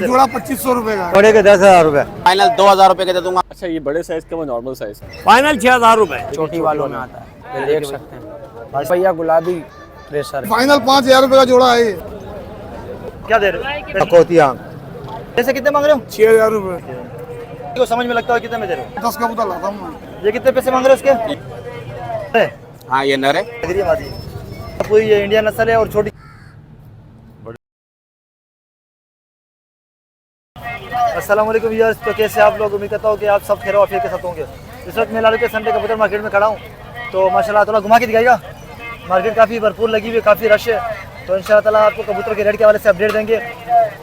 जोड़ा 2500 रुपए का। जोड़े के 10,000 रुपए। फाइनल 2000 रुपए के दे दूंगा। अच्छा ये बड़े साइज का वो नॉर्मल साइज फाइनल 6000 रुपए। छोटी वालों में आता है, देख सकते हैं भैया गुलाबी प्रेशर। फाइनल 5000 रुपए का जोड़ा है। क्या दे रहे हो? कोती आंख जैसे कितने मांग रहे हो? 6000 रुपए। को समझ में लगता है कितने में दे रहे हो? 10 कबूतर लाता हूँ। ये कितने पैसे मांग रहे हो उसके? हाँ ये नर है। पूरी ये इंडियन नस्ल है और छोटी। अस्सलाम वालेकुम व्यूअर्स, तो कैसे आप लोग? उम्मीद करता हूँ कि आप सब खैर वाफियत के साथ होंगे। इस वक्त मैं लालू के संडे कबूतर मार्केट में खड़ा हूँ, तो माशाल्लाह थोड़ा घुमा के दिखाएगा। मार्केट काफ़ी भरपूर लगी हुई है, काफ़ी रश है, तो इंशाल्लाह ताला आपको कबूतर के रेट के हवाले से अपडेट देंगे।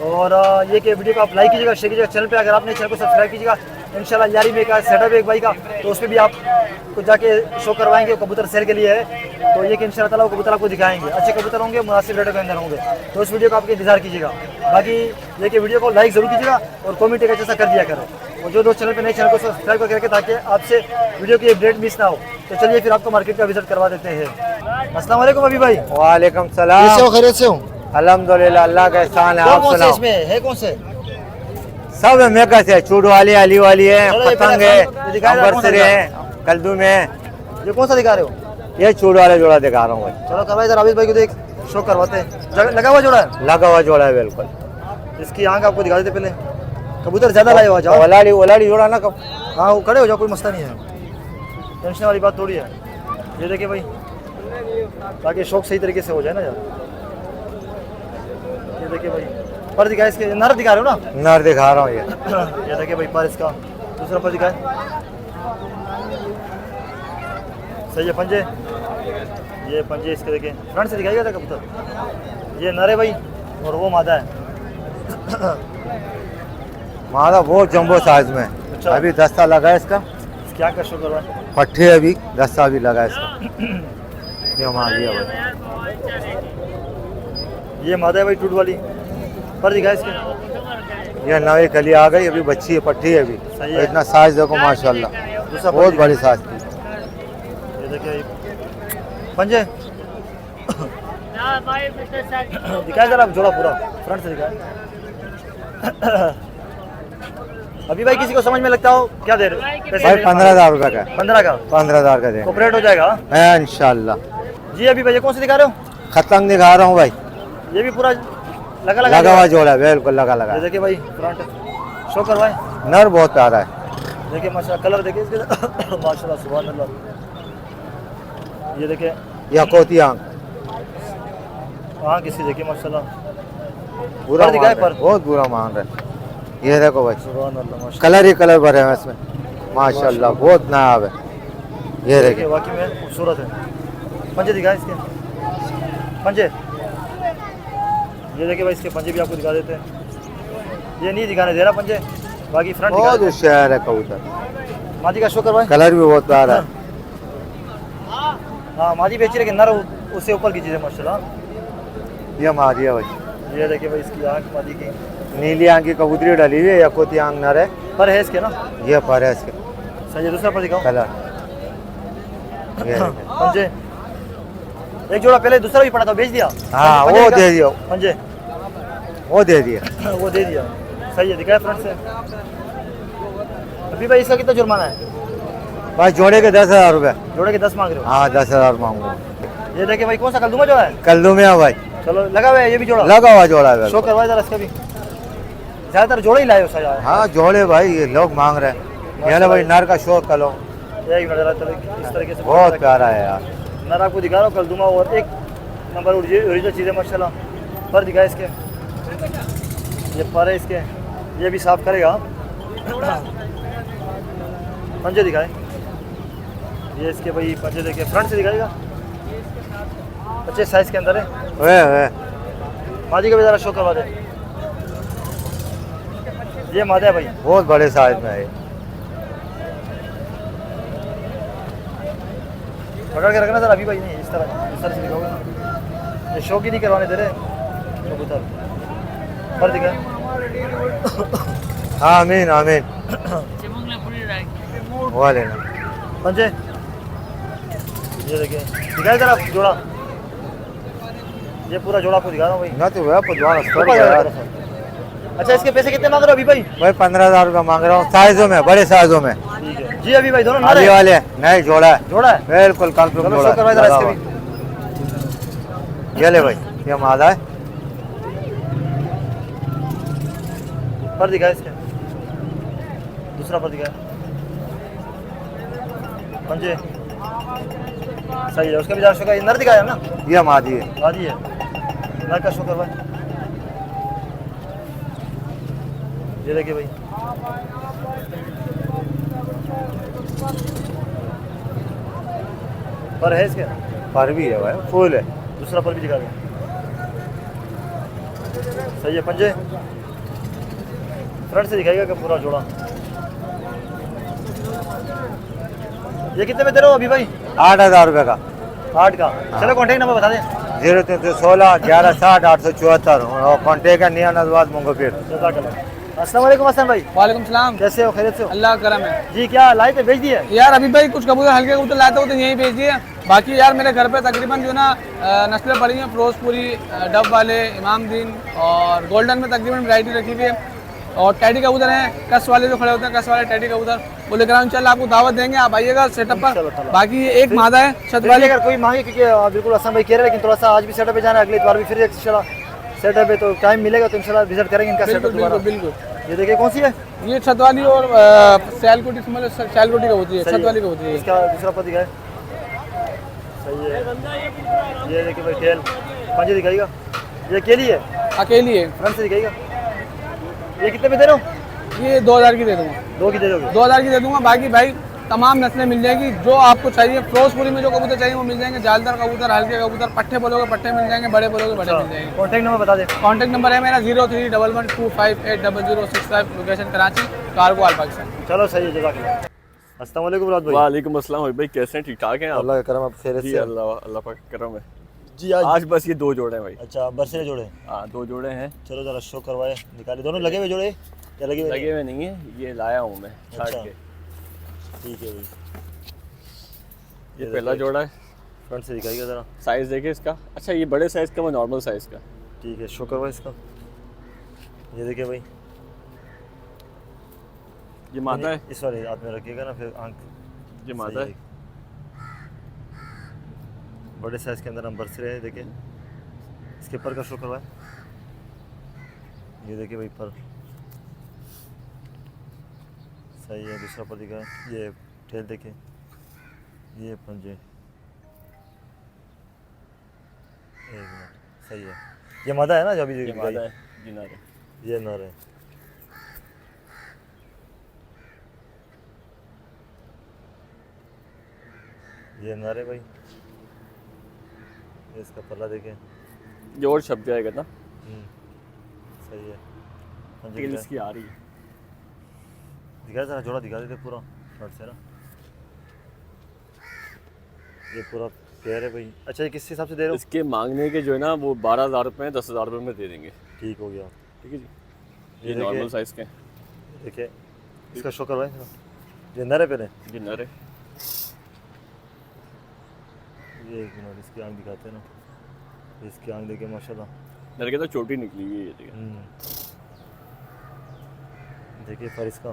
और ये कि वीडियो को आप लाइक कीजिएगा, शेयर कीजिएगा, चैनल पे अगर आपने चैनल को सब्सक्राइब कीजिएगा। इंशाल्लाह यारी में का सेटअप है एक भाई का, तो उस पर भी आपको जाके शो करवाएंगे। कबूतर सेल के लिए है, तो ये कि इंशाल्लाह ताला वो कबूतर आपको दिखाएंगे। अच्छे कबूतर होंगे, मुनासिब रेटों के अंदर होंगे, तो उस वीडियो को आपके इंतजार कीजिएगा। बाकी ये कि वीडियो को लाइक जरूर कीजिएगा और कमेंट एक अच्छा कर दिया करो। और जो दोस्त चैनल पे नए, चैनल को सब्सक्राइब करके, ताकि आपसे वीडियो की अपडेट मिस ना हो। तो चलिए फिर आपको मार्केट का विजिट करवा देते हैं। अस्सलाम वालेकुम अभी भाई। वालेकुम सलाम। कैसे हो? खैरियत से हो? अल्हम्दुलिल्लाह, अल्लाह का एहसान है। आप कौन से सुनाओ। इसमें है? कौन से? सब है, मेकस है, चूड़ वाली, अली वाली है, चलो, ये पतंग पहले है, ये दिखाया था, कौन सा अंबरसरी है, कल्दू में है। ये कौन सा दिखा रहे हो? ये चूड़ वाला जोड़ा दिखा रहा हूँ भाई। चलो करवाइए जरा, आबिद भाई को देख शो करवाते हैं। लगा हुआ जोड़ा है, लगा हुआ जोड़ा है बिल्कुल। इसकी आंख आपको दिखा देते पहले। कबूतर ज्यादा लाए हुआ जाओ। ओलाड़ी ओलाड़ी जोड़ा ना कब। हाँ वो खड़े हो जाओ, कोई मसला नहीं है, टेंशन वाली बात थोड़ी है। ये देखिए भाई, ताकि शौक सही तरीके से हो जाए ना यार। ये देखिए भाई, पर दिखाए इसके, नर दिखा रहे हो ना? नर दिखा रहा हूँ ये। ये देखिए भाई, पर इसका दूसरा पर दिखाए, सही है। पंजे, ये पंजे इसके देखिए, फ्रंट से दिखाइएगा था कबूतर। ये नर है भाई और वो मादा है। मादा बहुत जम्बो साइज में। अच्छा। अभी दस्ता लगा है इसका, क्या कर शो करवाए? पट्टे अभी दस्ता भी लगा है इसका। ये मार दिया भाई। ये मादा है भाई, टूट वाली। पर दिखाए इसके, ये नवी कली आ गई, अभी बच्ची है, पट्टी है अभी। सही है। इतना साइज देखो माशाल्लाह, दूसरा बहुत पर बड़ी साइज थी। ये देखिए पंजे दिखाए जरा जोड़ा पूरा, फ्रंट से दिखाए। अभी भाई किसी को समझ में लगता हो क्या दे रहे हो? भाई 15,000 रुपए का। 15 का 15,000 का देंगे ऑपरेट हो जाएगा इंशाल्लाह। जी। अभी भाई ये कौन से दिखा रहे हो? खतंग दिखा रहा हूँ भाई। ये भी पूरा लगा हुआ जोड़ा है बिल्कुल, लगा लगा। ये देखिए भाई, फ्रंट शो करवाए। नर बहुत प्यारा है। देखिए माशाल्लाह, कलर देखिए इसके। माशाल्लाह सुभान अल्लाह। ये देखिए या कोती आंख हाँ किसी देखिए माशाल्लाह, पूरा पर दिखाए मांग रहा है, पर। बहुत बुरा मांग रहा है। ये देखो भाई, सुभान अल्लाह माशाल्लाह। कलर ही कलर भरे हैं इसमें माशाल्लाह, बहुत नायाब है। ये देखिए देखिए वाकई में खूबसूरत है। पंजे दिखाए इसके, पंजे। ये देखिए भाई, इसके पंजे भी आपको दिखा देते हैं। ये नहीं दिखाने दे रहा पंजे, बाकी फ्रंट दिखा बहुत देते हैं। होशियार है कबूतर। मादी का शो करवाए। कलर भी बहुत प्यारा है। हाँ मादी बेची, लेकिन नर उससे ऊपर की चीज़ है माशाल्लाह। ये मारिया भाई, ये देखिए भाई, इसकी आँख मादी की। नीली आंख की कबूतरी डाली हुई है, या कोती आंख नर है। पर है इसके ना, ये पर है इसके सही है। दूसरा पर दिखाओ, कलर। ये देखिए। पंजे। एक जोड़ा पहले दूसरा भी पड़ा था, बेच दिया। हाँ पंजे वो का- दे दियो, पंजे वो दे दिया। वो दे दिया, सही है। दिखाया फ्रंट से। अभी भाई इसका कितना जुर्माना है? भाई जोड़े के 10,000 रुपए। जोड़े के 10 मांग रहे हो? हाँ 10,000 मांगू। ये देखिए भाई, कौन सा कलदुमा जोड़ा है? कल्लू में है भाई, चलो लगा हुआ है ये भी जोड़ा। लगा हुआ जोड़ा है शो बिल्कुल। करवाए जरा इसका भी। ज्यादातर जोड़े ही लाए हो सजा। हाँ जोड़े भाई, ये लोग मांग रहे हैं। ये लो भाई, नर का शौक करो, एक मिनट जरा, इस तरीके से बहुत प्यारा है यार। नर आपको दिखा रहा हूँ, कलदुमा और एक नंबर ओरिजिनल चीज़ है माशाल्लाह। पर दिखाए इसके, ये पर है इसके, ये भी साफ करेगा। पंजे दिखाए, ये इसके भाई पंजे देखिए, फ्रंट से दिखाएगा, अच्छे साइज के अंदर है। वे मादी का भी ज़रा शो करवा दे। ये मादा है भाई, बहुत बड़े साइज में है ये। पकड़ के रखना सर, अभी भाई नहीं, इस तरह से दिखाओगे ना। ये शौक ही नहीं करवाने दे रहे कबूतर। पर दिखाए, आमीन आमीन। वो लेना। पंजे। ये देखिए, दिखाए जरा जोड़ा, ये पूरा जोड़ा आपको दिखा रहा हूँ भाई। ना तो वह पुजवान ऊपर जाओ यार। जरा सा। अच्छा इसके पैसे कितने मांग रहे हो अभी भाई? भाई 15,000 रुपया मांग रहा हूँ, साइजों में, बड़े साइजों में। ठीक है जी। अभी भाई दोनों नर अभी है? वाले नहीं, जोड़ा है, जोड़ा है? बिल्कुल कंफर्म चलो जोड़ा शो करवाए है, जरा लगा इसके हुआ। भी। ये ले भाई, ये मादा है। पर दिखा इसके, दूसरा पर दिखा। पंजे सही है, उसका भी 400 का नर दिखाया ना? ये मादी है। आदि है, नर का शो करवाए। ये देखिए भाई, पर है इसके? पर भी है भाई, फुल है। दूसरा पर भी दिखा दो। सही है। पंजे फ्रंट से दिखाएगा क्या पूरा जोड़ा? ये कितने में दे रहे हो अभी भाई? 8,000 रुपये का। 8 का। चलो कॉन्टेक्ट नंबर बता दें। 0316 1160 874 और कॉन्टेक्ट है निया नजवाद मुंगोपीर। अस्सलाम वालेकुम हसन भाई। वालेकुम सलाम। कैसे हो? खैरियत से हो? अल्लाह का करम है। जी क्या लाए थे, बेच दिए? यार अभी भाई कुछ कबूतर हल्के कबूतर लाते हो तो यहीं भेज दिए। बाकी यार मेरे घर पे तकरीबन जो ना नस्लें पड़ी हैं, फिरोजपुरी, डब वाले, इमामदीन और गोल्डन में तकरीबन वैरायटी रखी हुई है। और टैडी कबूतर हैं, कस वाले जो खड़े होते हैं, कस वाले टैडी कबूतर, वो लेकर इंशाल्लाह आपको दावत देंगे, आप आइएगा सेटअप पर। बाकी ये एक मादा है छत वाली। अगर कोई मांगे, क्योंकि बिल्कुल हसन भाई कह रहे हैं, लेकिन थोड़ा सा आज भी सेटअप पे जाना है, अगली बार भी फिर इंशाल्लाह सेटअप है, तो टाइम मिलेगा तो इंशाल्लाह विजिट करेंगे इनका सेटअप दोबारा। बिल्कुल। ये देखिए कौन सी है? ये छत वाली और सैलकोटी सैलकोटी का होती है, छत वाली का होती है। इसका दूसरा पति का है। सही है। ये देखिए भाई टेल, पंजे दिखाएगा। ये अकेली है? अकेली है। फ्रंट से दिखाएगा। ये कितने में दे रहे हो? ये 2,000 की दे दूंगा। 2 की दे दोगे? 2,000 की दे दूंगा। बाकी भाई तमाम नस्लें मिल जाएगी, जो आपको चाहिए। फिरोजपुरी में जो कबूतर चाहिए वो मिल जाएंगे, जालदार कबूतर, हल्के कबूतर, पट्टे बोलोगे पट्टे मिल जाएंगे, बड़े बोलोगे बड़े मिल जाएंगे। कॉन्टैक्ट नंबर बता दे। कॉन्टैक्ट नंबर है मेरा 0311258065, लोकेशन कराची, कारगो पाकिस्तान। चलो सही है, जज़ाकल्लाह। अस्सलाम वालेकुम मुराद भाई। वालेकुम अस्सलाम भाई, कैसे हैं? ठीक ठाक हैं आप? अल्लाह का करम, आप खैरियत जी से? अल्लाह अल्लाह पाक का करम है जी। आज बस ये 2 जोड़े हैं भाई। अच्छा, बरसे जोड़े? हाँ 2 जोड़े हैं। चलो जरा शो करवाए, निकाले। दोनों लगे हुए जोड़े या लगे हुए? लगे हुए नहीं है, ये लाया हूँ मैं छाट अच्छा। के। ठीक है भाई। ये पहला जोड़ा है। फ्रंट से दिखाइएगा ज़रा। साइज़ देखिए इसका। अच्छा ये बड़े साइज़ का, वो नॉर्मल साइज़ का। ठीक है, शो करवाए इसका। ये देखिए भाई, ये मादा है। इस वाले हाथ में रखिएगा ना, फिर आंख। ये मादा है। बड़े साइज़ के अंदर हम बरसे हैं। देखिए इसके पर का शो करवाए। ये देखिए भाई पर सही है। दूसरा पर दिखा है। ये टेल देखिए, ये पंजे। एक मिनट, सही है। ये मादा है ना जो अभी ये दिखाई? मादा है जी, नर है। ये नर है। ये नर है भाई। ये इसका पल्ला देखें, ये और छप जाएगा ना। सही है। पंजे टेल दिखा इसकी आ रही है। जरा जोड़ा दिखा देते पूरा फ्रंट से ना। ये पूरा पेयर है भाई। अच्छा ये किस हिसाब से दे रहे हो? इसके मांगने के जो है ना वो 12,000 रुपये 10,000 रुपये में दे देंगे। ठीक हो गया। ठीक है जी। ये ये देखिए। नॉर्मल साइज़ के हैं। देखिए इसका शो करवाएं। ये नर है पहले? ये नर है। ये एक मिनट, इसकी आँख दिखाते हैं ना। इसकी आँख देखिए माशाल्लाह। नर के तो चोटी निकली हुई है ये देखिए। देखिए पर इसका,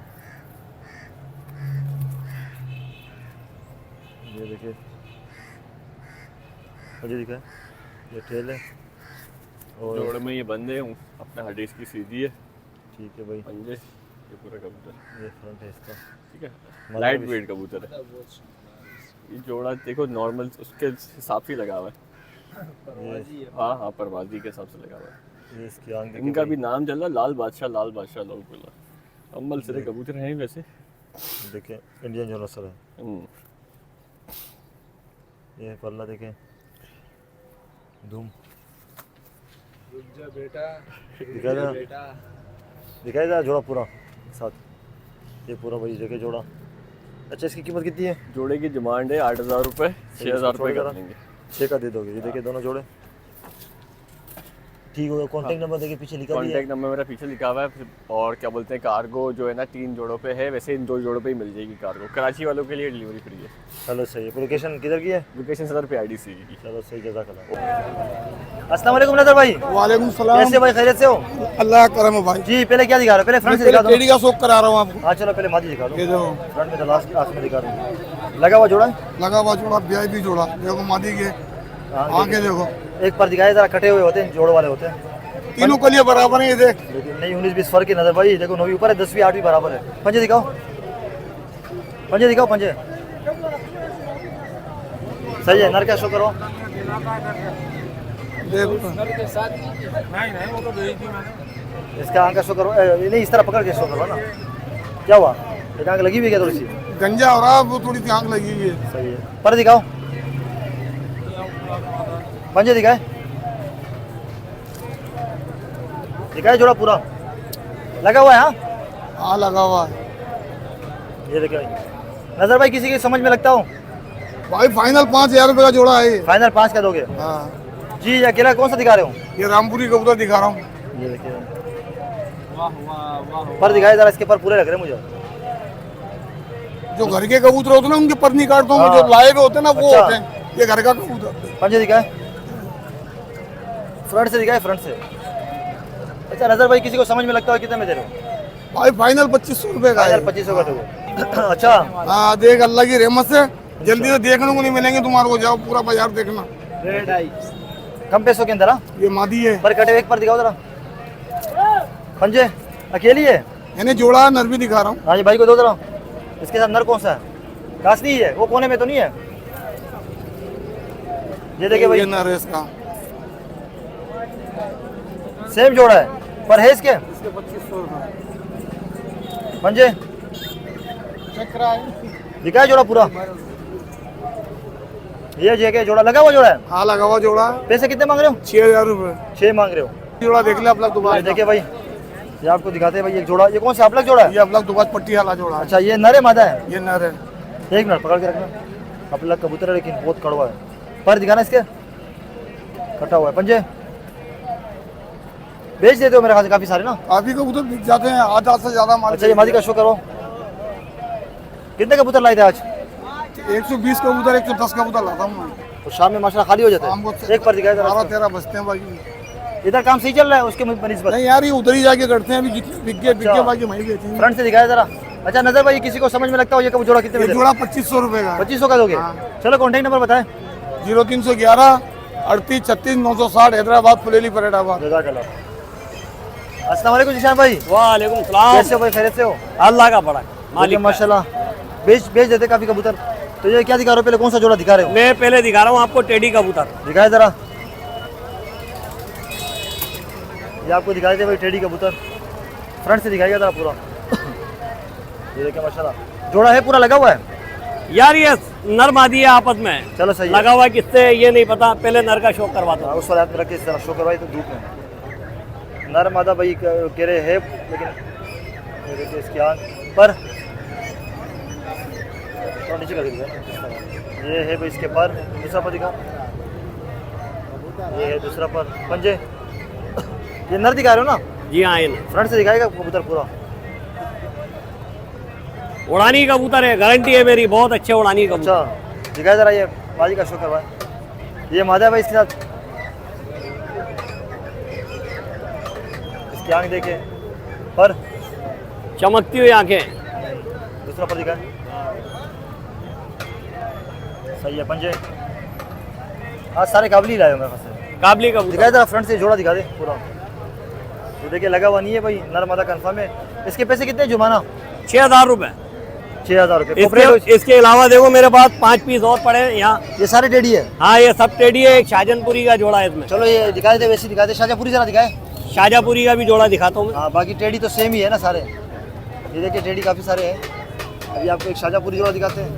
ये देखिए मुझे दिखा है। ये टेल है और जोड़ में ये बंदे हूँ अपने हड्डी इसकी सीधी है। ठीक है भाई। पंजे ये पूरा कबूतर। ये फ्रंट है इसका। ठीक है, लाइट वेट कबूतर है। ये जोड़ा देखो नॉर्मल उसके हिसाब से लगा हुआ है। हाँ हाँ, परवाजी के हिसाब से लगा हुआ है। ये इसकी आँख देखिए इनका भाई। भी नाम चल रहा है लाल बादशाह, लाल बादशाह लोग बोला। अम्मल सिरे कबूतर हैं वैसे। देखिए इंडियन जो नस्ल है। ये पल्ला देखें, धूम दिखाएगा जोड़ा पूरा साथ। ये पूरा भाई देखे जोड़ा। अच्छा इसकी कीमत कितनी है? जोड़े की डिमांड है 8,000 रुपये, 6,000 रुपये कर लेंगे। 6 का दे दोगे? ये देखिए दोनों जोड़े। ठीक हो गया। कॉन्टैक्ट नंबर देखिए पीछे लिखा भी है। कॉन्टैक्ट नंबर मेरा पीछे लिखा हुआ है। और क्या बोलते हैं, कार्गो जो है ना 3 जोड़ों पे है, वैसे इन 2 जोड़ों पे ही मिल जाएगी कार्गो। कराची वालों के लिए डिलीवरी फ्री है। चलो सही है। लोकेशन किधर की है? लोकेशन सदर पे IDC की। चलो सही, जज़ाकल्लाह। अस्सलाम वालेकुम नज़र भाई, वालेकुम सलाम। कैसे भाई, खैरियत से हो? अल्लाह का करम है भाई। जी पहले क्या दिखा रहे हो? पहले फ्रंट से दिखा दो। टेडी का शौक करा रहा हूँ आपको। हाँ चलो पहले मादी दिखा दो। ये देखो फ्रंट में तो लास्ट में दिखा दो। लगा हुआ जोड़ा है? लगा हुआ जोड़ा, VIP जोड़ा। देखो मादी के आगे देखो, एक पर दिखाए जरा, कटे हुए होते हैं, जोड़ वाले होते हैं। तीनों कलियां बराबर है। ये देख, लेकिन नहीं 19-20 फर्क है नजर भाई। देखो 9वीं ऊपर है, 10वीं 8वीं बराबर है। पंजे दिखाओ, पंजे दिखाओ, पंजे सही है। नर का शो करो। देखो इसका आंख का शो करो। नहीं इस तरह पकड़ के शो करो ना। क्या हुआ? एक आंख लगी हुई है क्या थोड़ी सी? गंजा हो रहा है, वो थोड़ी सी आंख लगी हुई है। सही है। पर दिखाओ, पंजे दिखाए, दिखाए जोड़ा पूरा लगा हुआ है। हाँ हाँ लगा हुआ है ये देखिए नजर भाई, किसी की समझ में लगता हो? भाई। फाइनल 5000 रुपये का जोड़ा है ये। फाइनल 5 का दोगे? हाँ जी अकेला कौन सा दिखा रहे हो? ये रामपुरी कबूतर दिखा रहा हूँ। ये देखिए पर दिखाए जरा, इसके पर पूरे लग रहे हैं मुझे। जो घर के कबूतर होते हैं ना, उनके पर नहीं काटता हूँ। हाँ। जो लाए हुए होते हैं ना, वो अच्छा। होते हैं। ये घर का कबूतर। पंजे दिखाए, फ्रंट से दिखाए, फ्रंट से। अच्छा नजर भाई, किसी को समझ में लगता हो कितने में दे रहे हो? भाई फाइनल 2500 रुपये का है। 2500 का दोगे? अच्छा हाँ देख, अल्लाह की रहमत से जल्दी से देखने को नहीं मिलेंगे तुम्हारे को। जाओ पूरा बाजार देखना। कम पैसों के अंदर। हाँ ये मादी है। पर कटे हुए एक पर दिखाओ जरा। पंजे अकेली है? यानी जोड़ा नर भी दिखा रहा हूँ। हाँ जी भाई को दो जरा। इसके साथ नर कौन सा है? कासनी है? वो कोने में तो नहीं है? ये देखिए भाई, ये नर है इसका। सेम जोड़ा है पर है इसके। इसके 2500 रुपये। पंजे दिखाया जोड़ा पूरा। ये जगह जोड़ा लगा हुआ जोड़ा है। हाँ लगा हुआ जोड़ा। पैसे कितने मांग रहे हो? 6000 रुपये 6 मांग रहे हो। जोड़ा देख ले अपलक दुबार। ये देखिए भाई, ये आपको दिखाते हैं भाई एक जोड़ा। ये कौन सा अपलक जोड़ा है? ये अपलक दुबार पट्टी वाला जोड़ा है। अच्छा ये नर है मादा है? ये नर है। एक मिनट पकड़ के रखना। अपलक कबूतर है लेकिन बहुत कड़वा है। पर दिखाना इसके, कटा हुआ है। पंजे बेच देते हो मेरे ख्याल से काफी सारे ना? काफी कबूतर बिक जाते हैं, आधा से ज्यादा माल। अच्छा ये मादी का शो करो। कितने कबूतर लाए थे आज? 120 कबूतर, 110 कबूतर लाता हूँ मैं। तो शाम में माशाल्लाह खाली हो जाता शाम को है। एक पर दिखाया जरा। 12-13 बजते हैं बाकी। इधर काम सही चल रहा है उसके निस्बत? नहीं यार, ये उधर ही जाके करते हैं। अभी जितने बिक गए अच्छा। बाकी वहीं बेचेंगे। फ्रंट फ्रंट से दिखाया जरा। अच्छा नजर भाई, किसी को समझ में लगता हो ये कबूतर जोड़ा कितने में ये दे? जोड़ा 2500 रुपये का। 2500 का दोगे? हाँ। चलो कॉन्टेक्ट नंबर बताएं। 0311 38 36 960 हैदराबाद फुलेली फरीदाबाद। अस्सलाम वालेकुम जिशान भाई, वालेकुम सलाम। कैसे हो भाई, खैरियत से हो? अल्लाह का बड़ा मालिक माशाल्लाह। बेच देते काफी कबूतर। तो ये क्या दिखा रहे हो? पहले कौन सा जोड़ा दिखा रहे हो? मैं पहले दिखा रहा हूँ आपको टेडी कबूतर। दिखाए जरा। ये आपको दिखाए थे भाई टेडी कबूतर। फ्रंट से दिखाइएगा जरा पूरा। ये देखिए माशाल्लाह जोड़ा है, पूरा लगा हुआ है। यार ये नर मादी है आपस में। चलो सही है। लगा हुआ है किससे ये नहीं पता, पहले नर का शौक करवाता हूँ। उस वाले हाथ में रख के इस तरह शो करवाई तो धूप में। नर मादा भाई कह रहे है, लेकिन ये देखिए इसकी आँख पर तो नीचे कर दिया। ये है भाई इसके पर। दूसरा पर दिखा, ये है दूसरा पर। पंजे ये नर दिखा रहे हो ना? जी हाँ, ये फ्रंट से दिखाएगा कबूतर पूरा। उड़ानी कबूतर है, गारंटी है मेरी, बहुत अच्छे उड़ानी कबूतर। अच्छा दिखाया जरा, ये बाजी का शो करवाए। ये मादा है भाई, इसके साथ इसकी आँख देखे पर चमकती हुई आंखें। दूसरा पर दिखाए, सही है। पंजे आज सारे काबली लाए हो मेरे पास से। काबली कबूतर दिखाए जरा, फ्रंट से जोड़ा दिखा दे पूरा। ये देखिए लगा हुआ नहीं है भाई, नर मादा कंफर्म है। इसके पैसे कितने जुर्माना? 6000 रुपए। 6000 रुपये। इसके अलावा देखो मेरे पास 5 पीस और पड़े हैं यहाँ। ये सारे टेडी है? हाँ ये सब टेडी है। एक शाहजहानपुरी का जोड़ा है इसमें। चलो ये दिखाए थे, वैसे दिखाते। शाहजहांपुरी जरा दिखाए। शाहजहांपुरी का भी जोड़ा दिखाता हूँ मैं। हाँ बाकी टेडी तो सेम ही है ना सारे। ये देखिए टेडी काफ़ी सारे हैं। अभी आपको एक शाहजहांपुरी जोड़ा दिखाते हैं।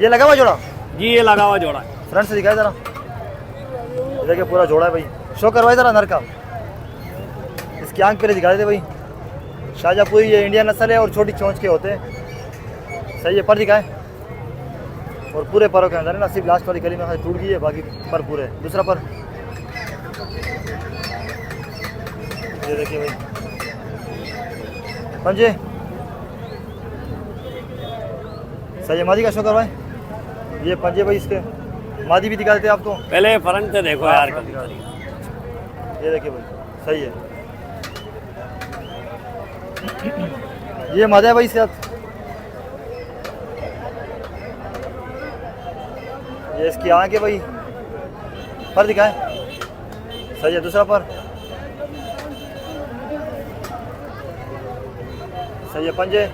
ये लगा हुआ जोड़ा? जी ये लगा हुआ जोड़ा है। फ्रंट से दिखाए जरा। ये देखिए पूरा जोड़ा है भाई। शो करवाए जरा नर का। इसकी आंख पे दिखा देते भाई। शाहजहांपुरी ये इंडियन नस्ल है और छोटी चोंच के होते हैं। सही है, पर दिखाए। और पूरे परों के अंदर है ना, सिर्फ लास्ट वाली कली में टूट गई है, बाकी पर पूरे। दूसरा पर ये देखिए भाई पंजे सही है। मादी का शौकर भाई, ये पंजे भाई इसके। मादी भी दिखा देते हैं आपको। पहले फ्रंट से देखो यार। ये देखिए भाई सही है। ये मादा है भाई इसके साथ। ये इसकी आँख है भाई। पर दिखाए सही है। दूसरा पर सही है। पंजे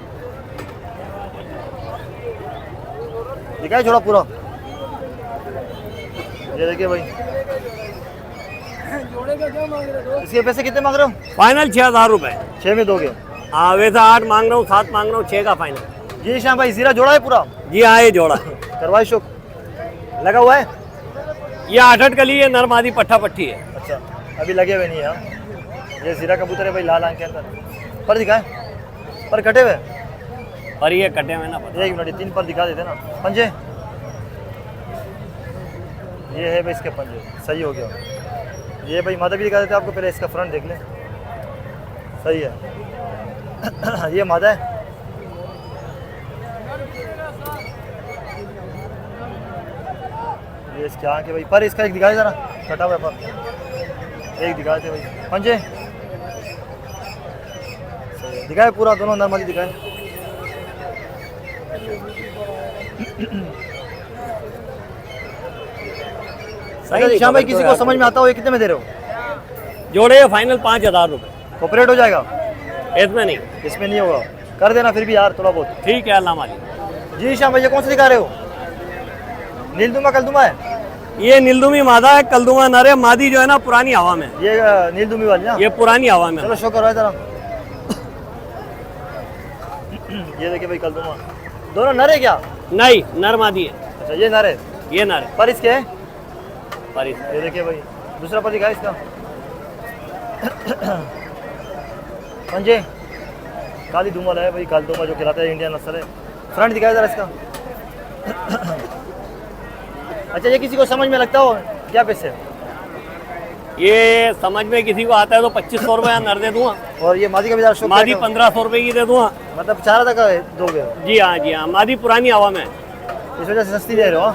दिखाए छोड़ा पूरा। ये देखिए भाई इसके पैसे कितने मांग रहे हो? फाइनल 6,000 रुपए। 6 में दोगे? हाँ वैसा 8 मांग रहा हूँ, 7 मांग रहा हूँ, 6 का फाइनल। जी श्याम भाई जीरा जोड़ा है पूरा? जी हाँ ये जोड़ा करवाई शोक लगा हुआ है। ये 8 कली है, नरमादी पट्ठा पट्टी है। अच्छा अभी लगे हुए नहीं है। ये जीरा कबूतर है भाई, लाल आंख के अंदर। पर दिखाए, पर कटे हुए। और ये कटे हुए ना पता। 1 मिनट 3 पर दिखा देते ना। पंजे ये है भाई इसके पंजे। सही हो गया। ये भाई मादा भी दिखा देते आपको। पहले इसका फ्रंट देख लें। सही है। ये मादा है। ये इसके आँख है भाई। पर इसका एक दिखाए जरा, कटा हुआ पर एक दिखाते भाई। पंजे दिखाए पूरा, दोनों नॉर्मली दिखाए। सही श्याम भाई किसी को समझ में आता हो ये कितने में दे रहे हो? जोड़े फाइनल 5,000 रुपए। ऑपरेट हो जाएगा? इसमें नहीं, इसमें नहीं होगा। कर देना फिर भी यार थोड़ा बहुत। ठीक है अल्लाह मालिक। जी श्याम भाई ये कौन सा दिखा रहे हो? नीलदुमा कलदुमा है? ये नीलदुमी मादा है, कलदुमा नर है। मादी जो है ना पुरानी हवा में। ये नीलदुमी वाली ना? ये पुरानी हवा में। चलो शो करो जरा। ये देखिए भाई कलदुमा। दोनों नर है क्या? नहीं नर मादी है। अच्छा ये नर है। ये नर है। पर इसके है? पर ये देखिए भाई दूसरा पर दिखा इसका। पंजे काली दुमल है भाई। काली दुमा जो खिलाता है इंडियन नस्ल है। फ्रंट दिखाया जरा इसका। अच्छा ये किसी को समझ में लगता हो क्या पैसे? ये समझ में किसी को आता है तो 2500 रुपये नर दे दूंगा। और ये मादी का भी जरा मादी 1500 रुपये की दे दूंगा। मतलब 4 तक दोगे? जी हाँ जी हाँ। मादी पुरानी हवा में, इस वजह से सस्ती दे रहे हो।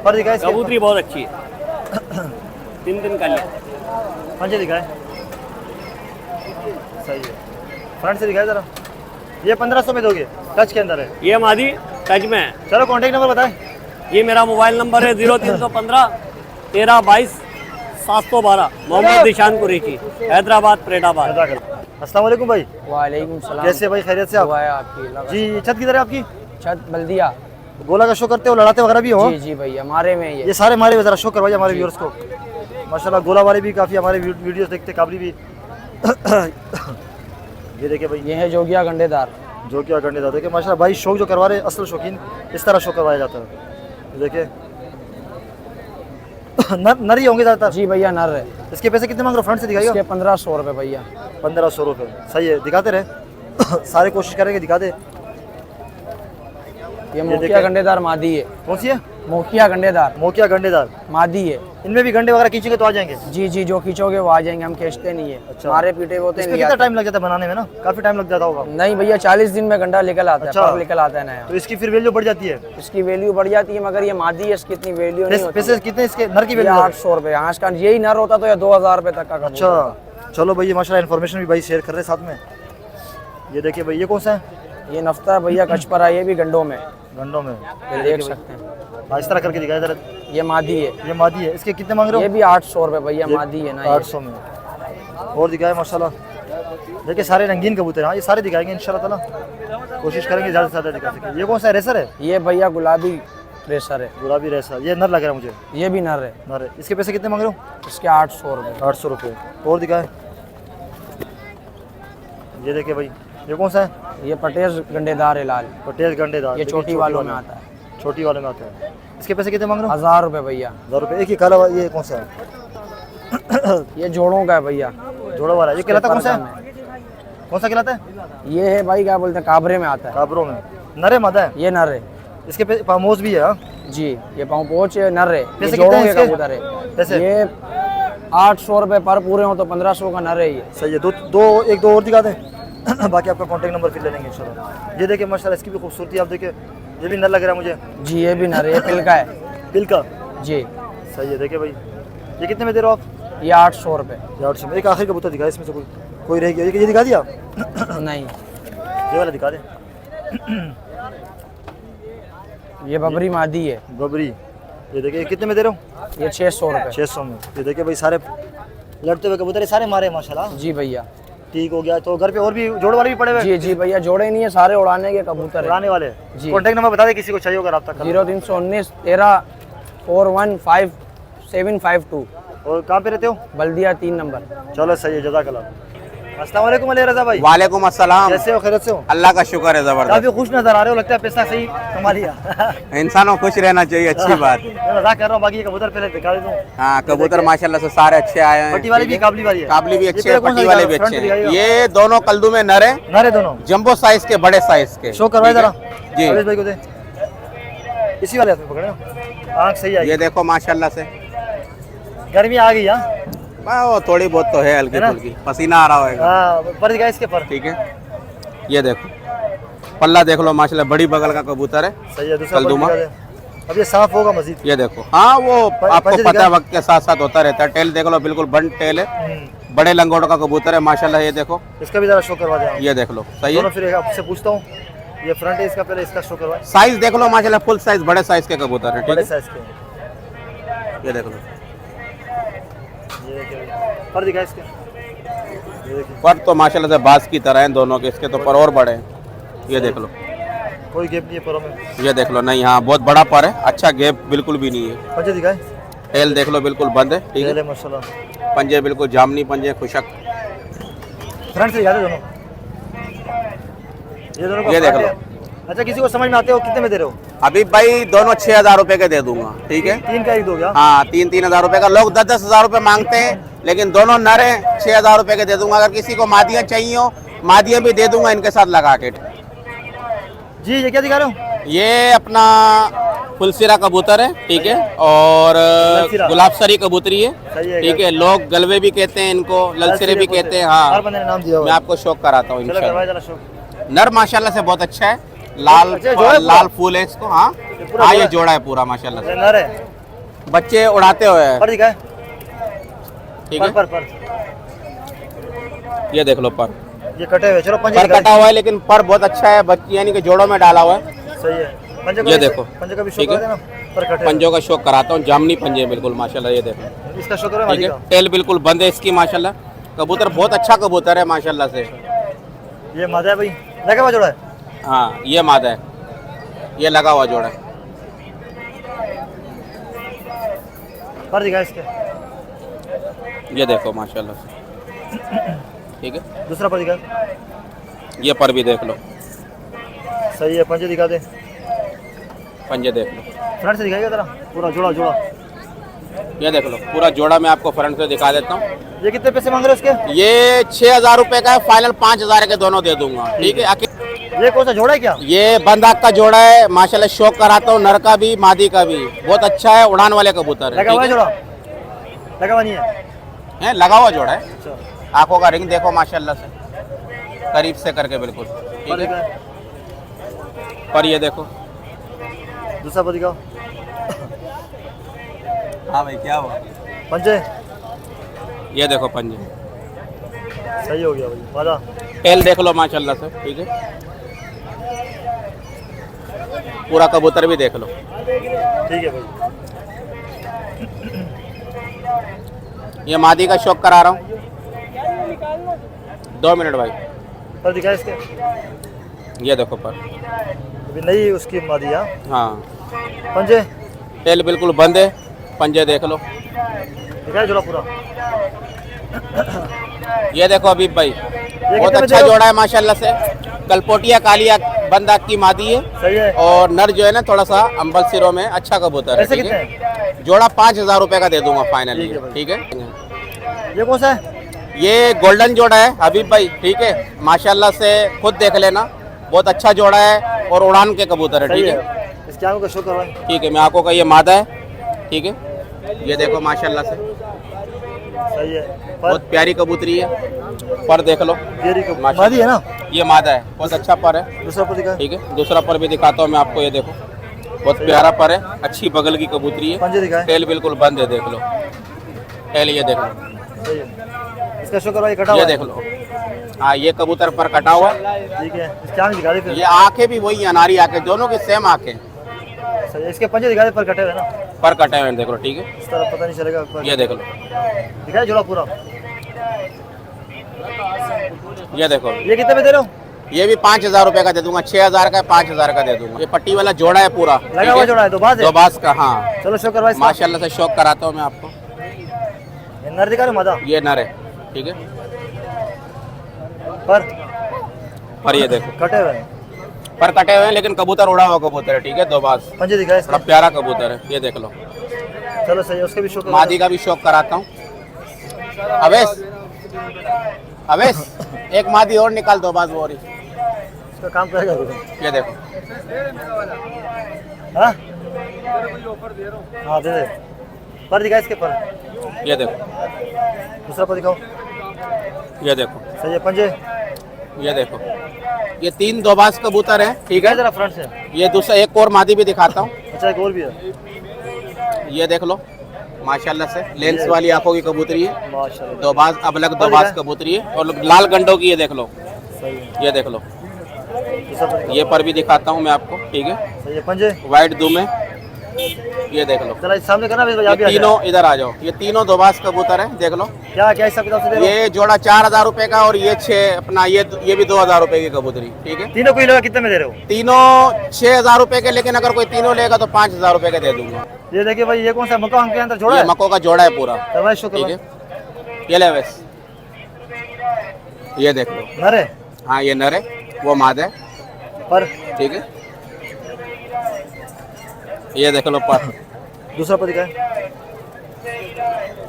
पर दिखाए इसके। कबूतरी बहुत अच्छी है। 3 दिन का लिया। पंजे दिखाए सही है। फ्रंट से दिखाए जरा। ये 1500 में दोगे? टच के अंदर है ये मादी, टच में है। चलो कॉन्टेक्ट नंबर बताएं। ये मेरा मोबाइल नंबर है 0315 13 22 712। मोहम्मद निशान कुरैशी, हैदराबाद परेडाबाद। अस्सलाम वालेकुम भाई। वालेकुम सलाम। कैसे भाई, खैरियत से आप? दुआ है आपकी। जी छत किधर है आपकी? छत बल्दिया। गोला का शो करते हो, लड़ाते वगैरह भी हो? जी जी भैया हमारे में ये सारे हमारे जरा शो करवाइए हमारे व्यूअर्स को। माशाल्लाह गोला वाले भी काफ़ी हमारे वीडियोस देखते, काबली भी। ये देखिए भाई ये है जोगिया गंडेदार। जो क्या करने जाते देखिए माशाल्लाह भाई। शौक जो करवा रहे असल शौकीन इस तरह शो करवाया जाता है। देखिए नर ही होंगे ज़्यादातर? जी भैया नर है। इसके पैसे कितने मांग रहे हो? फ्रंट से दिखाइए। इसके 1500 रुपये भैया। 1500 रुपये। सही है, दिखाते रहे। सारे कोशिश करेंगे दिखा दे। ये मोकिया गंडेदार मादी है। कौन सी है? मोकिया गंडेदार। मोकिया गंडेदार मादी है। इनमें भी गंडे वगैरह खींचेंगे तो आ जाएंगे? जी जी जो खींचोगे वो आ जाएंगे, हम खींचते नहीं है। अच्छा। हमारे पीटे होते इसमें हैं। कितना टाइम लग जाता है बनाने में ना? काफ़ी टाइम लग जाता होगा। नहीं भैया 40 दिन में गंडा निकल आता है। अच्छा। पग निकल आता है नया। तो इसकी फिर वैल्यू बढ़ जाती है? इसकी वैल्यू बढ़ जाती है, मगर ये मादी है, इसकी इतनी वैल्यू नहीं होती। पैसे कितने इसके नर की ये वैल्यू? 800 रुपये। आज का यही नर होता तो ये 2000 रुपये तक का कबूतर। अच्छा चलो भाई, ये माशाल्लाह इन्फॉर्मेशन भी भाई शेयर कर रहे हैं साथ में। ये देखिए भाई ये कौन सा है? ये नफ्ता भैया कचपरा, ये भी गंडों में। गंडों में ये देख सकते हैं। इस तरह करके दिखाया जरा। ये मादी है। ये मादी है। इसके कितने मांग रहे हो? ये भी 800 रुपये भैया। मादी है ना ये। 800 में। और दिखाए माशाल्लाह। देखिए सारे रंगीन कबूतर हैं। हाँ ये सारे दिखाएंगे इंशाल्लाह ताला। कोशिश करेंगे ज़्यादा से ज़्यादा दिखा सके। ये कौन सा रेसर है? ये भैया गुलाबी रेसर है। गुलाबी रेसर। ये नर लग रहा है मुझे। ये भी नर है। नर है। इसके पैसे कितने मांग रहे हो? इसके 800 रुपये। 800 रुपये। और दिखाए। ये देखिए भाई ये कौन सा है? ये पटेज गंडेदार है लाल। पटेल गंडेदार। ये छोटी वालों में आता है। छोटी वाले में आता है। इसके पैसे कितने मांग रहे हो? 1000 रुपये भैया। 1000 रुपये। एक ही काला वाला ये कौन सा है? ये जोड़ों का है भैया। जोड़ा वाला। ये कहलाता कौन सा है? कौन सा कहलाता है? ये है भाई क्या बोलते हैं, काबरे में आता है। काबरों में। नर है मादा है? ये नर है। इसके पामोज भी है? हाँ जी ये पाँव पोच नर है। ये पैसे जोड़ों कितने हैं के इसके? कबूतर है। पैसे? ये 800 रुपये पर पूरे हो तो 1500 का नर है ये। सही है। एक दो और दिखा दें बाकी आपका कॉन्टेक्ट नंबर फिर ले लेंगे इंशाल्लाह। ये देखिए माशाल्लाह इसकी भी खूबसूरती आप देखिए, ये भी नर लग रहा है मुझे। जी ये भी नर है, ये पिल का है। पिल का? जी सही है। देखिए भाई ये कितने में दे रहे हो आप? ये 800 रुपये। 800 में। एक आखिरी कबूतर दिखा इसमें से कोई रह गया, ये दिखा दिया? नहीं ये वाला दिखा दे। ये बबरी मादी है। बबरी। ये देखिए कितने में दे रहे हो? ये 600 रुपये। 600 में। ये देखिए भाई सारे लड़ते हुए कबूतर सारे मारे माशाल्लाह। जी भैया ठीक हो गया। तो घर पे और भी जोड़ वाले भी पड़े हुए? जी जी भैया जोड़े नहीं है, सारे उड़ाने के कबूतर है। उड़ाने वाले जी। कॉन्टेक्ट नंबर बता दे किसी को चाहिए होगा रब्ता कर। 0319 13 415 752। और कहाँ पे रहते हो? बल्दिया 3 नंबर। चलो सही है, जज़ाकल्लाह। अस्सलाम वालेकुम अली रज़ा भाई। वालेकुम अस्सलाम। कैसे हो? खैरियत से हो? अल्लाह का शुक्र है जबरदस्त। काफी खुश नजर आ रहे हो, लगता है पैसा सही कमा लिया। इंसानों को खुश रहना चाहिए, अच्छी बात। मैं मजाक कर रहा हूँ, बाकी ये कबूतर पहले दिखा देता हूँ। हाँ कबूतर माशाल्लाह से सारे अच्छे आए हैं। पट्टी वाली भी काबली वाली है? काबली भी अच्छे ये हैं, कौन सा पट्टी वाले भी दिखाएगा? अच्छे फ्रंट हैं। दिखाएगा? ये दोनों कल्दू में नर है, नारे दोनों जंबो साइज के, बड़े साइज के। शो करवाए जरा जी। अवेश भाई को दे। इसी वाले हाथ में पकड़े हो, आँख सही आई। ये देखो माशाल्लाह से गर्मी आ गई। हाँ वो थोड़ी बहुत तो है, हल्की है ना? फुल्की, पसीना आ रहा होगा। हाँ पर दिखा इसके पर। ठीक है। ये देखो पल्ला देख लो माशाल्लाह, बड़ी बगल का कबूतर है। सही है। दूसरा पर कल्दूमा। दिखा दे। अब ये साफ होगा मजीद। ये देखो, हाँ वो आपको पंजे पता है दिखा। वक्त के साथ साथ होता रहता है। टेल देख लो, बिल्कुल बंद टेल है, बड़े लंगोट का कबूतर है माशाल्लाह। ये देखो, इसका भी जरा शो करवा दे। ये देख लो, सही दोनों है। फिर आपसे पूछता हूँ, ये फ्रंट है इसका, पहले इसका शो करवाए। साइज देख लो माशाल्लाह, फुल साइज बड़े साइज के कबूतर है। ठीक बड़े है, साइज के। ये देख लो, ये देखिए पर दिखा इसके। ये देखिए पर तो माशाल्लाह से बाज की तरह हैं दोनों के, इसके तो पर और बड़े हैं। ये देख लो, कोई गैप नहीं है परों में। ये देख लो, नहीं हाँ बहुत बड़ा पर है, अच्छा गैप बिल्कुल भी नहीं है। पंजे दिखाए। टेल देख लो बिल्कुल बंद है। ठीक पहले है, माशाल्लाह पंजे बिल्कुल जामनी पंजे, खुशक। फ्रंट से दिखा दे दोनों। ये दोनों का ये देख front लो। है। अच्छा किसी को समझ में आते हो कितने में दे रहे हो? अभी भाई दोनों 6,000 रुपए के दे दूंगा। ठीक है, तीन का एक दो गया। हाँ 3,000 रुपए का। लोग 10,000 10,000 रुपए मांगते हैं, लेकिन दोनों नर हैं, 6,000 रुपए के दे दूंगा। अगर किसी को मादियाँ चाहिए हो, मादियाँ भी दे दूंगा इनके साथ लगा के। जी ये क्या दिखा रहे हो? ये अपना फुलसिरा कबूतर है। ठीक है, और ललसिरा। गुलाबसरी कबूतरी है। सही है। ठीक है, लोग गलवे भी कहते हैं इनको, ललसिरे भी कहते हैं। हर हाँ, बंदे ने नाम दिया मैं हुआ है। आपको शौक कराता हूँ चलो इंशाल्लाह। करवाए जरा शो। नर माशाल्लाह से बहुत अच्छा है, लाल अच्छा, जोड़ा है लाल फूल है इसको। हाँ पूरा हाँ, ये जोड़ा है? जोड़ा है पूरा माशाल्लाह से, ये नर है। बच्चे उड़ाते हुए हैं। पर दिखाए। ठीक पर है, पर पर ये देख लो पर ये कटे हुए। चलो पंजे पर दिखाए। कटा हुआ है, लेकिन पर बहुत अच्छा है, बच्चे यानी कि जोड़ों में डाला हुआ है। सही है। पंजे ये देखो। पंजे का भी शो ठीक कर है। देना। पर कटे हुए। पंजों का शौक कराता हूँ, जामनी पंजे हैं बिल्कुल माशाल्लाह। ये देखो, इसका शो करो ठीक मादी है, का। टेल बिल्कुल बंद है इसकी माशाल्लाह। कबूतर बहुत अच्छा कबूतर है माशाल्लाह से। ये मादा है भाई, लगा हुआ जोड़ा है। हाँ ये मादा है, ये लगा हुआ जोड़ा है। पर दिखा इसके। ये देखो माशाल्लाह से। ठीक है, दूसरा पर दिखा। ये पर भी देख लो, सही है। पंजे दिखा दे। पंजे देख लो, फ्रंट से दिखाएगा जरा पूरा जोड़ा जोड़ा। ये देख लो पूरा जोड़ा। मैं आपको फ्रंट से दिखा देता हूँ। ये कितने पैसे मांग रहे हो इसके? ये 6,000 रुपए का है, फाइनल 5,000 के दोनों दे दूंगा। ठीक है, ये कौन सा जोड़ा है क्या? ये बंद आँख का जोड़ा है माशाल्लाह, शौक कराता हूँ, नर का भी मादी का भी। बहुत अच्छा है, उड़ान वाले कबूतर है। लगा हुआ है ठीक जोड़ा? लगा हुआ नहीं है? है, लगा हुआ जोड़ा है। अच्छा। आंखों का रिंग देखो माशाल्लाह से, करीब से करके बिल्कुल। ठीक पर है, दिखा। पर ये देखो। दूसरा पर दिखाओ। हाँ भाई क्या हुआ? पंजे। ये देखो पंजे, सही हो गया भाई। मादा। टेल देख लो माशाल्लाह से। ठीक है, पूरा कबूतर भी देख लो। ठीक है भाई। ये मादी का शौक करा रहा हूँ। 2 मिनट भाई। पर दिखा इसके। ये देखो पर, अभी नई उसकी मादी। हाँ हाँ पंजे टेल बिल्कुल बंद है, पंजे देख लो। दिखाए जोड़ा पूरा। ये देखो अबीब भाई, बहुत कितने में अच्छा दे रहे हो? जोड़ा है माशाल्लाह से। कलपोटिया कालिया बंद आँख की मादी है, सही है। और नर जो है ना थोड़ा सा अंबल सिरों में, अच्छा कबूतर है। पैसे ठीक कितने है, हैं? जोड़ा 5,000 रुपए का दे दूंगा फाइनली। ठीक है भाई। ठीक है, ये कौन सा है? ये गोल्डन जोड़ा है हबीब भाई। ठीक है, माशाल्लाह से खुद देख लेना, बहुत अच्छा जोड़ा है और उड़ान के कबूतर है। सही ठीक है, है। इसके आंखों का शो करवाए। ठीक है, मैं आंखों का ये मादा है। ठीक है, ये देखो माशाल्लाह से, सही है। बहुत प्यारी कबूतरी है। पर देख लो, जेरी को माशा- मादी है ना? ये मादा है, बहुत अच्छा पर है। दूसरा पर दिखाए। ठीक है, दूसरा पर भी दिखाता हूँ मैं आपको। ये देखो, बहुत प्यारा पर है, अच्छी बगल की कबूतरी है। पंजे दिखाए। टेल बिल्कुल बंद है, देख लो टेल। ये देख लो, सही है। इसका शुक्र भाई कटा हुआ ये है। देख लो। हाँ, ये कबूतर पर कटा हुआ। ठीक है, इसके आंख दिखा दे फिर। ये आंखें भी वही अनारी आंखें, दोनों की सेम आंखें। सही है। इसके पंजे दिखा दे, पर कटे हुए ना, पर कटे हुए हैं, देख लो। ठीक है, इस तरह पता नहीं चलेगा पर। ये देख लो, दिखाए जोड़ा पूरा। ये देखो। ये कितने में दे रहे हो? ये भी 5,000 रुपए का दे दूंगा। 6,000 का, 5,000 का दे दूंगा। ये पट्टी वाला जोड़ा है पूरा, लगा हुआ जोड़ा है, दो बाज है। दो बास का। हाँ, चलो शुक्र भाई। माशाल्लाह से शौक कराता हूँ मैं आपको। ये नर दिखा रहे हो मादा? ये नर है, ठीक है। पर ये देखो, कटे हुए हैं। पर कटे हुए हैं, लेकिन कबूतर उड़ा हुआ कबूतर है, ठीक है। दो बास, पंजे दिखाए बड़ा इसके। प्यारा कबूतर है, ये देख लो। चलो सही है, उसके भी शुक्र। मादी का भी शौक कराता हूँ। अवेश, अवेश, एक मादी और निकाल, दो बास और ही। इसका काम करेगा अभी। ये देखो, हाँ हाँ दे दे। पर दिखाए इसके पर। ये देखो, दूसरा पर दिखाओ। ये देखो, सही है। पंजे ये देखो। ये 3 दो बास कबूतर है, ठीक दिखाए है। जरा फ्रंट से। ये दूसरा एक और मादी भी दिखाता हूँ। अच्छा एक और भी है। ये देख लो, माशाल्लाह से लेंस वाली आंखों की कबूतरी है। माशाल्लाह। दो बाज अबलग दो बाज कबूतरी है, और लाल गंडों की। ये देख लो, सही है। ये देख लो। दूसरा पर दिखाओ। ये पर भी दिखाता हूँ मैं आपको, ठीक है। सही है। पंजे वाइट दुमे, ये देख लो। चला इस सामने करना भी ये आप भी आ जाओ। तीनों इधर आ जाओ। ये तीनों दो बाज कबूतर है, देख लो। क्या क्या हिसाब किताब से दे रहे हो? ये जोड़ा 4,000 रुपए का, और ये 6 अपना ये भी 2,000 रुपए की कबूतरी, ठीक है। तीनों को ही लगा कितने में दे रहे हो? तीनों 6,000 रुपए के, लेकिन अगर कोई तीनों लेगा तो 5,000 रुपए के दे दूंगा। ये देखिए भाई, ये कौन सा मकान के अंदर जोड़ा ये है? मको का जोड़ा है पूरा, तो भाई शुक्र ठीक भाई। है। ये ले वैस, ये देख लो। नर है हाँ, ये नर है, वो मादा है, पर। ठीक है। ये देख लो पर, दूसरा पर दिखाए।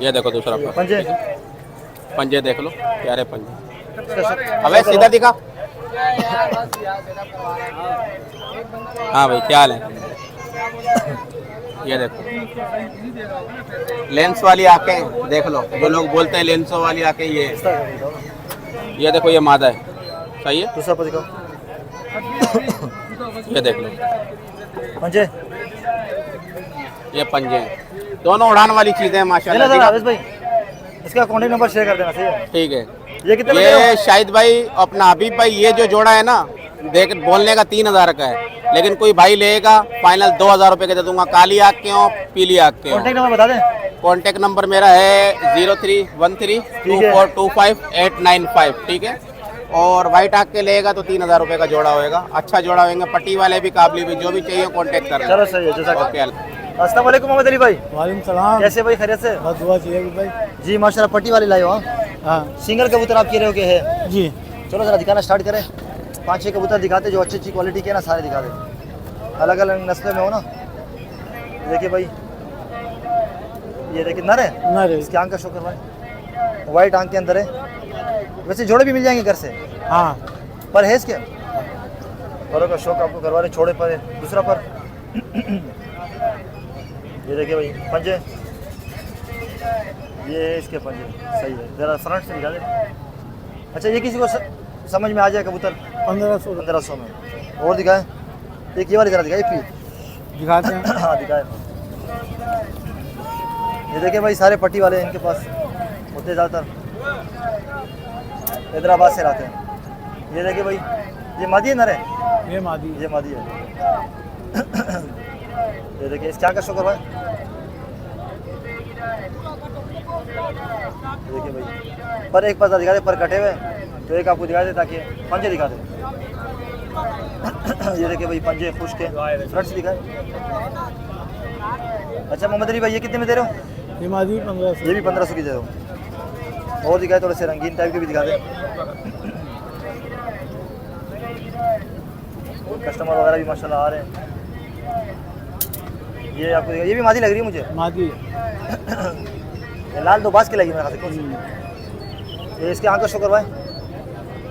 ये देखो दूसरा पर। पंजे पंजे देख लो, प्यारे पंजे। इसका शुक्र। अबे सीधा दिखा। हाँ भाई, क्या हाल है? ये देखो, लेंस वाली आंखें देख लो। जो लोग बोलते हैं लेंसों वाली आंखें, ये देखो, ये मादा है, सही है। दूसरा पर दिखाओ। ये देख लो, पंजे ये पंजे हैं। दोनों उड़ान वाली चीजें हैं, देना माशाल्लाह। जरा दिखा। आवेश भाई, इसका कॉन्टेक्ट नंबर शेयर कर देना। सही है। ठीक है। ये कितने में दे रहे ये हो? शाहिद भाई, अपना हबीब भाई, ये जो जोड़ा है ना, देख बोलने का 3,000 का है, लेकिन कोई भाई लेगा फाइनल 2,000 रुपए के दे दूंगा। काली आँख के हो, पीली आँख के हो। कॉन्टेक्ट नंबर बता दें। कॉन्टेक्ट नंबर मेरा है 0313242895, ठीक है। और वाइट आँख के लेगा तो 3,000 रुपए का जोड़ा होएगा। अच्छा जोड़ा होएगा, पट्टी वाले भी, काबली भी, जो भी चाहिए कॉन्टेक्ट कर चलो सही है। जज़ाक ओके। अस्सलाम वालेकुम मोहम्मद अली भाई। वालेकुम सलाम। कैसे भाई, खैरियत से? बहुत दुआ चाहिए भाई। जी माशाल्लाह, पट्टी वाली लाए हो। हाँ, हाँ सिंगल कबूतर आप कह रहे हो कि है? जी। चलो जरा दिखाना स्टार्ट करें। 5-6 कबूतर दिखाते जो अच्छी अच्छी क्वालिटी के ना, सारे दिखा दे। अलग अलग नस्ल में हो ना। देखिए भाई, ये देखिए नर है। नर है। इसकी आंख का शुक्र भाई, वाइट आंख के अंदर है। वैसे जोड़े भी मिल जाएंगे घर से। हाँ पर है इसके परों का शौक आपको करवा रहे, छोड़े पर है। दूसरा पर ये देखिए भाई, पंजे, ये है इसके पंजे। सही है। जरा फ्रंट से दिखा दे। अच्छा, ये किसी को समझ में आ जाए कबूतर? 1500 में। और दिखाए एक, ये वाली जरा दिखाए पी दिखाते हैं। हाँ दिखाए। ये देखिए भाई, सारे पट्टी वाले हैं इनके पास होते, ज़्यादातर हैदराबाद से लाते हैं। ये देखिए भाई, ये मादी है नर है? ये मादी। ये मादी है। ये देखिए, इस क्या का शुक्र भाई। देखिए भाई, पर एक पता दिखा दे, पर कटे हुए, तो एक आपको दिखा दे ताकि पंजे दिखा दे। ये देखिए भाई, पंजे खुश्क है, फ्रंट से दिखाए। अच्छा मोहम्मद अली भाई, ये कितने में दे रहे हो? ये मादी 1500। ये भी 1500 की दे रहे हो। और दिखाए, थोड़े से रंगीन टाइप के भी दिखा दे। कस्टमर वगैरह भी माशाल्लाह आ रहे हैं। ये आपको ये भी मादी लग रही है मुझे। मादी। ये लाल दो बास की लगी मेरे ख्याल से। ये इसके आंख का शुक्र भाई,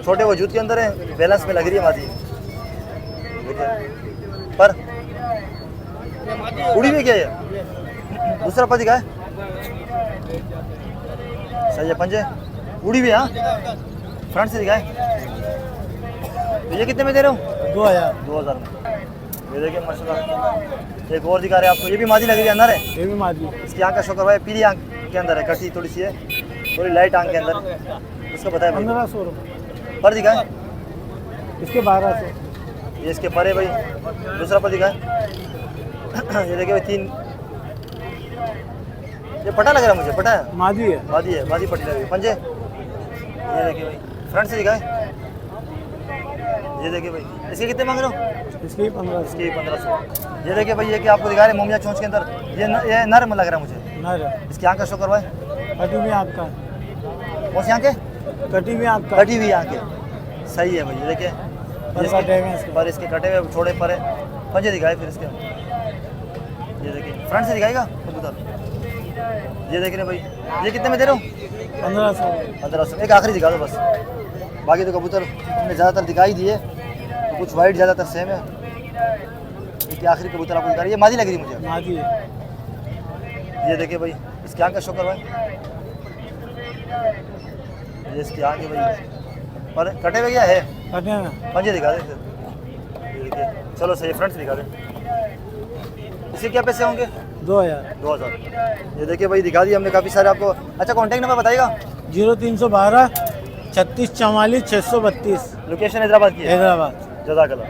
छोटे वजूद के अंदर है, बैलेंस में लग रही है मादी। देखिए पर उड़ी भी क्या है? दूसरा पर दिखा है। सही है। पंजे उड़ी भी है, हाँ फ्रंट से दिखाए। तो ये कितने में दे रहे हो? 2000 में। ये देखिए माशाल्लाह। एक और दिखा रहे हैं आपको, ये भी मादी लग रही है, अंदर है ये भी मादी। इसकी आंख का शौक है, पीली आंख के अंदर है, कटी थोड़ी सी है, थोड़ी लाइट आंख के अंदर। उसका बताया 1500 रुपये पर दिखाए। इसके 1200। ये इसके पर है भाई। दूसरा पर दिखाए। ये देखिए भाई 3, ये पटा लग रहा है मुझे, पटा है, मादी है। मादी है, मादी पट्टी लग रही है। पंजे ये देखिए भाई, फ्रंट से दिखाए। ये देखिए भाई, इसके कितने मांग रहे हो? इसकी 1500। इसकी 1500। ये देखिए भाई, ये कि आपको दिखा रहे हैं मोमिया चोंच के अंदर, ये नर्म लग रहा है मुझे। नर है। इसकी आंख का शो करवाए। कटी हुई आँख का। कौन सी आंखें? कटी हुई आँख का। कटी हुई आंखें। सही है भाई, ये देखिए पर कटे हुए हैं इसके। पर इसके कटे हुए छोड़े पर है। पंजे दिखाए फिर इसके। ये देखिए फ्रंट से दिखाएगा कबूतर। ये देख रहे भाई, ये कितने में दे रहे हो? 1500। 1500। एक आखिरी दिखा दो बस, बाकी तो कबूतर हमने ज़्यादातर दिखाई दिए, तो कुछ वाइट ज़्यादातर सेम है। एक आखिरी कबूतर आपको दिखा रही है, मादी लग रही है मुझे। मादी है। ये देखिए भाई, इसकी आँख का शो करवाए। ये इसकी आँख है भाई, पर कटे हुए क्या है? कटे में। पंजे दिखा दे फिर। ये देखिए, चलो सही, फ्रंट से दिखा दे। इसके क्या पैसे होंगे? 2000। ये देखिए भाई, दिखा दिए हमने काफ़ी सारे आपको। अच्छा कॉन्टैक्ट नंबर बताइएगा। 0312 36 44 632। लोकेशन हैदराबाद की है। हैदराबाद। जज़ाकल्लाह।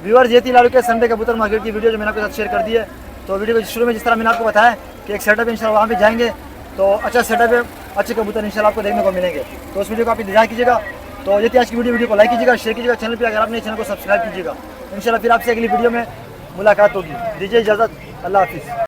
व्यूअर्स, ये थी लालू के संडे कबूतर मार्केट की वीडियो जो मैंने आपके साथ शेयर कर दी है। तो वीडियो के शुरू में जिस तरह मैंने आपको बताया कि एक सेटअप इंशाल्लाह वहाँ पे जाएंगे तो अच्छा सेटअप है, अच्छे कबूतर इंशाल्लाह आपको देखने को मिलेंगे। तो उस वीडियो को आप इंतजार कीजिएगा। तो ये थी आज की वीडियो को लाइक कीजिएगा, शेयर कीजिएगा, चैनल पर अगर आपने चैनल को सब्सक्राइब कीजिएगा। इंशाल्लाह फिर आपसे अगली वीडियो में मुलाकात होगी। दीजिए इजाज़त, अल्लाह हाफिज़।